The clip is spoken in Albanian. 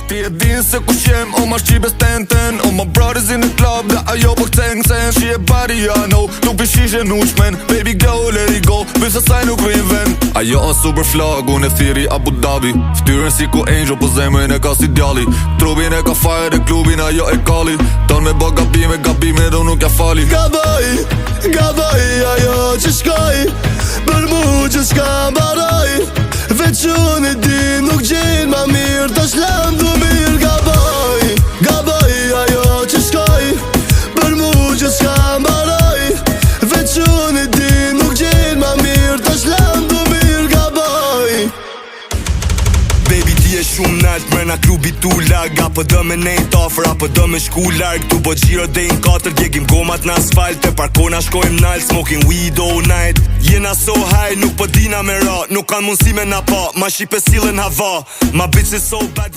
Ti e din se ku shem, all my shqipes ten. All my brothers in the club, da ajo po këthen. She a body, I know, nuk pi shishe nuqmen. Baby go, let it go, bisa saj nuk reinvent. Ajo o super flag, unë e thiri Abu Dhabi. Ftyrën si ku angel, po zemrin e ka si djali. Trupin e ka fire dhe klubin ajo e kali. Ton me bo gabime, do nuk ja fali. Gabaj, ajo që shkoj, për mu që s'ka mbaroj. Veç unë e di nuk gjenë ma mirë, ta shlam du mirë. Gabaj, ajo që shkoj, për mu që s'ka mbaroj. Veç unë e di nuk gjenë ma mirë, ta shlam du mirë. Gabaj. Baby ti e shumë nalt mrena klubi tu lag. Apo dë me nejt offer, apo dë me shku larg. Tu bo gjiro dhe in 4, djegim gomat në asfalt. Te parkona shkojmë nalt, smoking weed all night. Jena so high, nuk po dina me ra. Nuk kanë mundësi me na pa, ma shipe sillen hava. Ma bitch is so bad.